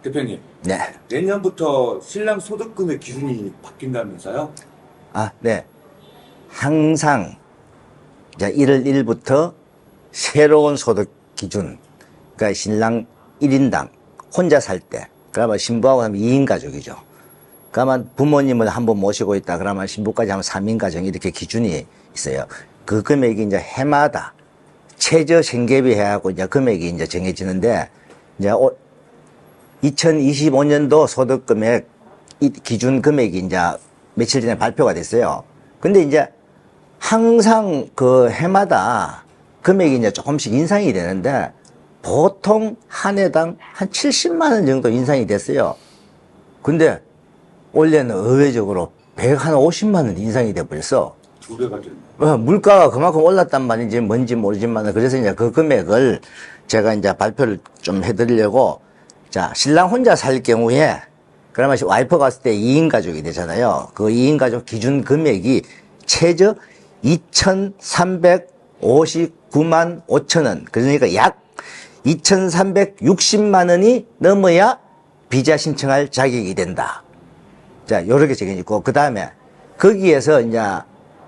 대표님, 네. 내년부터 신랑 소득금의 기준이 바뀐다면서요? 아, 네. 항상 이제 1월 1일부터 새로운 소득 기준, 그러니까 신랑 1인당 혼자 살 때, 그러면 신부하고 하면 2인 가족이죠. 그러면 부모님을 한 번 모시고 있다, 그러면 신부까지 하면 3인 가정, 이렇게 기준이 있어요. 그 금액이 이제 해마다 최저 생계비 해갖고 이제 금액이 이제 정해지는데, 이제 2025년도 소득 금액 기준 금액이 이제 며칠 전에 발표가 됐어요. 근데 이제 항상 그 해마다 금액이 이제 조금씩 인상이 되는데, 보통 한 해당 한 70만 원 정도 인상이 됐어요. 근데 올해는 의외적으로 150만 원 인상이 돼 버렸어. 2배가 됐네. 물가가 그만큼 올랐단 말인지 뭔지 모르지만, 그래서 이제 그 금액을 제가 이제 발표를 좀 해드리려고, 자, 신랑 혼자 살 경우에, 그러면 와이프 갔을 때 2인 가족이 되잖아요. 그 2인 가족 기준 금액이 최저 2,359만 5천 원. 그러니까 약 2,360만 원이 넘어야 비자 신청할 자격이 된다. 자, 요렇게 정해져 있고, 그 다음에 거기에서 이제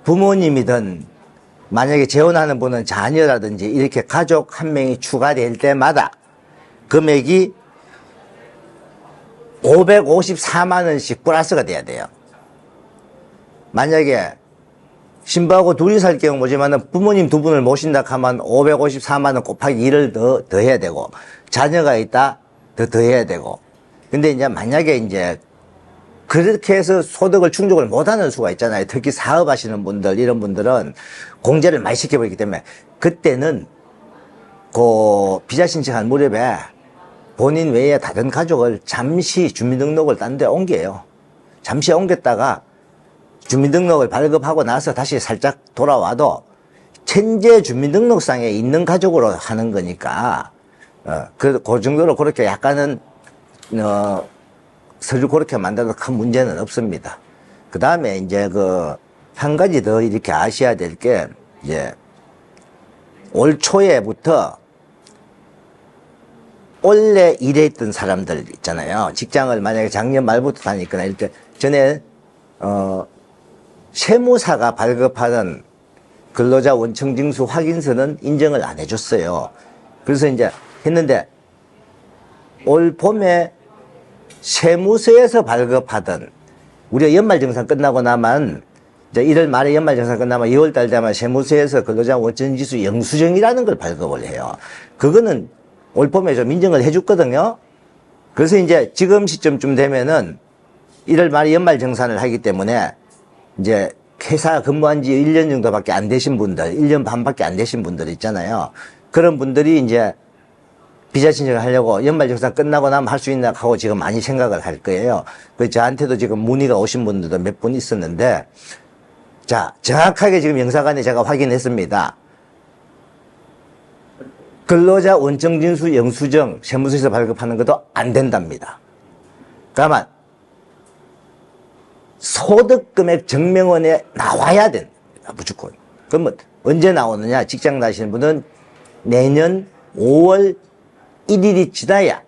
부모님이든 만약에 재혼하는 분은 자녀라든지 이렇게 가족 한 명이 추가될 때마다 금액이 554만 원씩 플러스가 돼야 돼요. 만약에 신부하고 둘이 살 경우 뭐지만은 부모님 두 분을 모신다 하면 554만 원 곱하기 1을 더 해야 되고, 자녀가 있다 더 해야 되고. 근데 이제 만약에 이제 그렇게 해서 소득을 충족을 못하는 수가 있잖아요. 특히 사업하시는 분들, 이런 분들은 공제를 많이 시켜버리기 때문에, 그때는 그 비자 신청한 무렵에 본인 외에 다른 가족을 잠시 주민등록을 딴 데 옮겨요. 잠시 옮겼다가 주민등록을 발급하고 나서 다시 살짝 돌아와도 현재 주민등록상에 있는 가족으로 하는 거니까, 그 정도로 그렇게 약간은 서류 그렇게 만들어도 큰 문제는 없습니다. 그 다음에 이제 한 가지 더 이렇게 아셔야 될 게, 이제 올 초에부터 원래 일했던 사람들 있잖아요. 직장을 만약에 작년 말부터 다니거나 이렇게 전에 세무사가 발급하는 근로자 원청징수 확인서는 인정을 안 해줬어요. 그래서 이제 했는데, 올 봄에 세무서에서 발급하던, 우리가 연말정산 끝나고 나면, 이제 1월 말에 연말정산 끝나면 2월 달 되면 세무서에서 근로자 원청징수 영수증이라는 걸 발급을 해요. 그거는 올 봄에 좀 인정을 해줬거든요. 그래서 이제 지금 시점쯤 되면은 1월 말에 연말정산을 하기 때문에, 이제 회사 근무한 지 1년 정도밖에 안 되신 분들, 1년 반밖에 안 되신 분들 있잖아요. 그런 분들이 이제 비자 신청을 하려고 연말정산 끝나고 나면 할 수 있나 하고 지금 많이 생각을 할 거예요. 저한테도 지금 문의가 오신 분들도 몇 분 있었는데, 자, 정확하게 지금 영사관에 제가 확인했습니다. 근로자 원청징수 영수증 세무서에서 발급하는 것도 안 된답니다. 그러면 소득금액 증명원에 나와야 된다, 무조건. 그러면 언제 나오느냐? 직장 다니시는 분은 내년 5월 1일이 지나야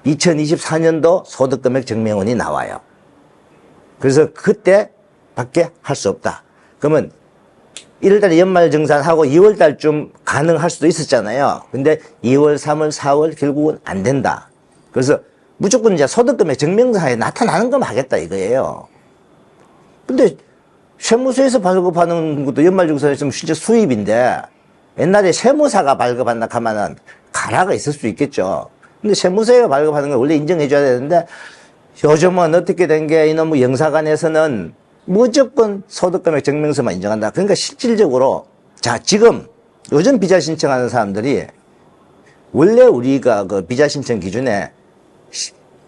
2024년도 소득금액 증명원이 나와요. 그래서 그때 밖에 할 수 없다. 그러면 1월달에 연말정산하고 2월달쯤 가능할 수도 있었잖아요. 근데 2월, 3월, 4월 결국은 안 된다. 그래서 무조건 이제 소득금액 증명서에 나타나는 것만 하겠다 이거예요. 근데 세무서에서 발급하는 것도 연말정산에 있으면 실제 수입인데, 옛날에 세무사가 발급한다 하면은 가라가 있을 수 있겠죠. 근데 세무서가 발급하는 걸 원래 인정해줘야 되는데, 요즘은 어떻게 된 게, 이놈의 영사관에서는 무조건 소득금액 증명서만 인정한다. 그러니까 실질적으로, 자, 지금 요즘 비자 신청하는 사람들이 원래 우리가 그 비자 신청 기준에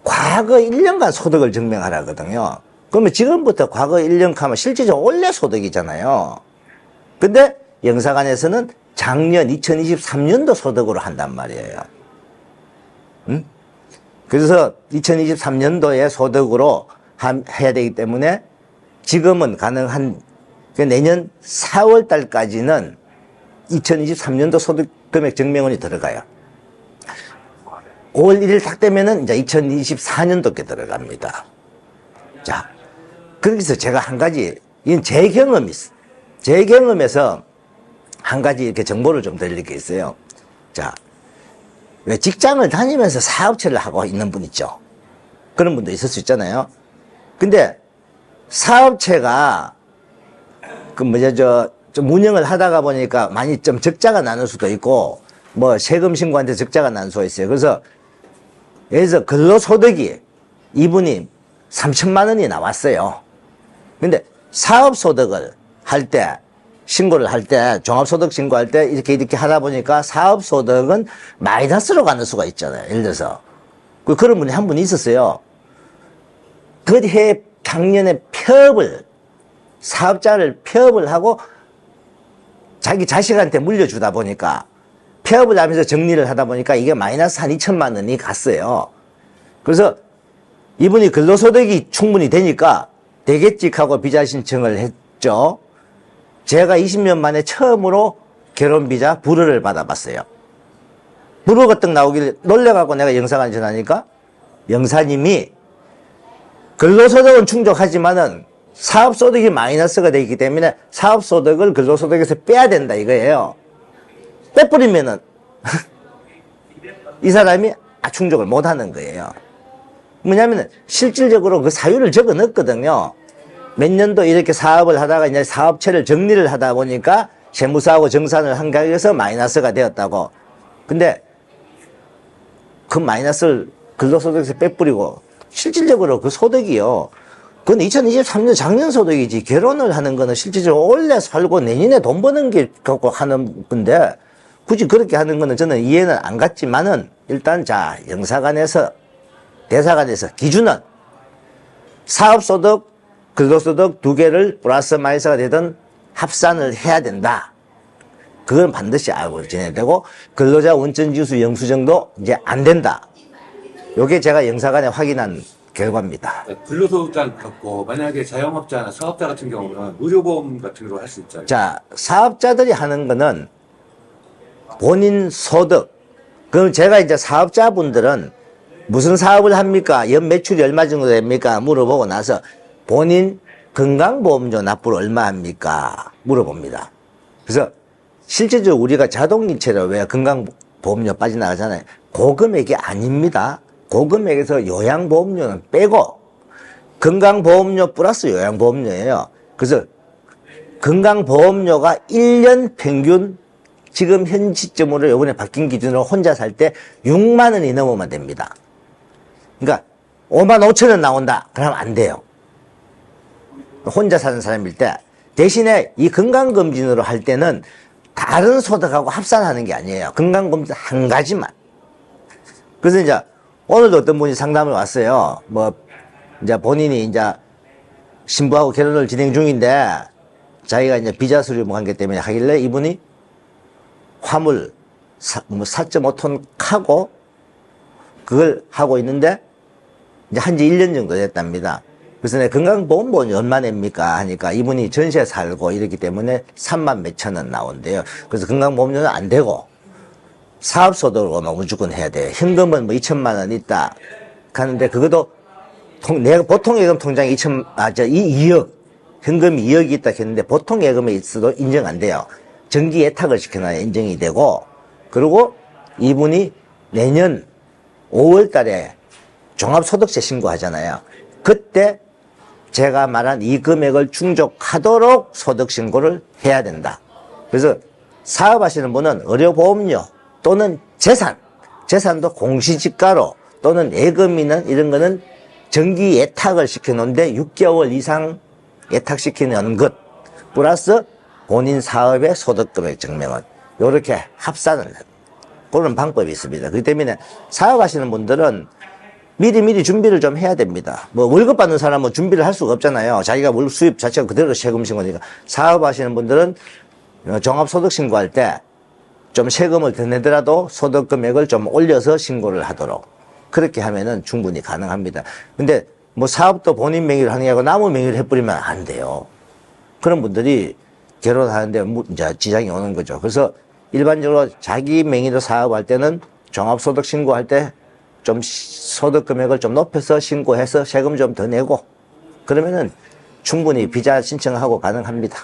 과거 1년간 소득을 증명하라거든요. 그러면 지금부터 과거 1년 하면 실질적으로 원래 소득이잖아요. 근데 영사관에서는 작년 2023년도 소득으로 한단 말이에요. 응? 그래서 2023년도에 소득으로 해야 되기 때문에 지금은 가능한, 내년 4월 달까지는 2023년도 소득금액 증명원이 들어가요. 5월 1일 딱 되면은 이제 2024년도께 들어갑니다. 자, 거기서 제가 한 가지, 이건 제 경험이 있어요. 제 경험에서 한 가지 이렇게 정보를 좀 드릴 게 있어요. 자, 왜 직장을 다니면서 사업체를 하고 있는 분 있죠? 그런 분도 있을 수 있잖아요. 근데 사업체가 좀 운영을 하다가 보니까 많이 좀 적자가 나는 수도 있고, 뭐 세금 신고한테 적자가 나는 수가 있어요. 그래서 여기서 근로소득이 이분이 3천만 원이 나왔어요. 근데 사업소득을 할 때, 신고를 할 때, 종합소득 신고할 때 이렇게 하다 보니까 사업소득은 마이너스로 가는 수가 있잖아요. 예를 들어서. 그런 분이 한 분 있었어요. 그 해 작년에 사업자를 폐업을 하고 자기 자식한테 물려주다 보니까 폐업을 하면서 정리를 하다 보니까 이게 마이너스 한 2천만 원이 갔어요. 그래서 이분이 근로소득이 충분히 되니까 되겠지 하고 비자 신청을 했죠. 제가 20년 만에 처음으로 결혼비자 불허를 받아봤어요. 불허가 떡 나오길래 놀래갖고 내가 영사관에 전화하니까 영사님이 근로소득은 충족하지만은 사업소득이 마이너스가 되기 때문에 사업소득을 근로소득에서 빼야 된다 이거예요. 빼버리면은 이 사람이 충족을 못하는 거예요. 뭐냐면 실질적으로 그 사유를 적어 넣었거든요. 몇 년도 이렇게 사업을 하다가 이제 사업체를 정리를 하다 보니까 세무사하고 정산을 한 가격에서 마이너스가 되었다고. 근데 그 마이너스를 근로소득에서 빼버리고 실질적으로 그 소득이요. 그건 2023년 작년 소득이지. 결혼을 하는 거는 실질적으로 올해 살고 내년에 돈 버는 게 갖고 하는 건데 굳이 그렇게 하는 거는 저는 이해는 안 갔지만은 일단 자, 영사관에서 대사관에서 기준은 사업소득, 근로소득 두 개를 플러스 마이너스가 되든 합산을 해야 된다. 그건 반드시 알고 지내야 되고 근로자 원천지수 영수증도 이제 안 된다. 요게 제가 영사관에 확인한 결과입니다. 근로소득자는 그렇고 만약에 자영업자나 사업자 같은 경우는 의료보험 같은 걸 할 수 있잖아요. 자, 사업자들이 하는 거는 본인 소득. 그럼 제가 이제 사업자분들은 무슨 사업을 합니까? 연 매출이 얼마 정도 됩니까? 물어보고 나서 본인 건강보험료 납부를 얼마 합니까? 물어봅니다. 그래서 실제적으로 우리가 자동이체로 왜 건강보험료 빠져나가잖아요. 고금액이 아닙니다. 고금액에서 요양보험료는 빼고 건강보험료 플러스 요양보험료예요. 그래서 건강보험료가 1년 평균 지금 현 시점으로 이번에 바뀐 기준으로 혼자 살 때 6만 원이 넘으면 됩니다. 그러니까 5만 5천 원 나온다. 그러면 안 돼요. 혼자 사는 사람일 때. 대신에 이 건강검진으로 할 때는 다른 소득하고 합산하는 게 아니에요. 건강검진 한 가지만. 그래서 이제 오늘도 어떤 분이 상담을 왔어요. 뭐 이제 본인이 이제 신부하고 결혼을 진행 중인데 자기가 이제 비자 수리 관계 때문에 하길래 이분이 화물 4.5톤 카고 그걸 하고 있는데 이제 한지 1년 정도 됐답니다. 그래서 내 건강보험료는 얼마 냅니까 하니까 이분이 전세 살고 이렇기 때문에 3만 몇천 원 나온대요. 그래서 건강보험료는 안 되고 사업소득으로 무조건 해야 돼요. 현금은 뭐 2천만 원 있다 하는데 그것도 내가 보통 예금 통장에 2억 현금이 2억이 있다 했는데 보통 예금에 있어도 인정 안 돼요. 정기 예탁을 시켜놔야 인정이 되고 그리고 이분이 내년 5월 달에 종합소득세 신고하잖아요. 그때 제가 말한 이 금액을 충족하도록 소득신고를 해야 된다. 그래서 사업하시는 분은 의료보험료 또는 재산도 공시지가로 또는 예금이나 이런 거는 정기 예탁을 시켜놓는데 6개월 이상 예탁시키는 것 플러스 본인 사업의 소득금액 증명은 이렇게 합산을 해요. 그런 방법이 있습니다. 그렇기 때문에 사업하시는 분들은 미리 준비를 좀 해야 됩니다. 뭐 월급 받는 사람은 준비를 할 수가 없잖아요. 자기가 월급 수입 자체가 그대로 세금 신고니까. 사업하시는 분들은 종합소득 신고할 때 좀 세금을 더 내더라도 소득 금액을 좀 올려서 신고를 하도록 그렇게 하면은 충분히 가능합니다. 근데 뭐 사업도 본인 명의로 하는 게 아니고 남의 명의로 해버리면 안 돼요. 그런 분들이 결혼하는데 이제 지장이 오는 거죠. 그래서 일반적으로 자기 명의로 사업할 때는 종합소득 신고할 때 좀 소득 금액을 좀 높여서 신고해서 세금 좀 더 내고 그러면은 충분히 비자 신청하고 가능합니다.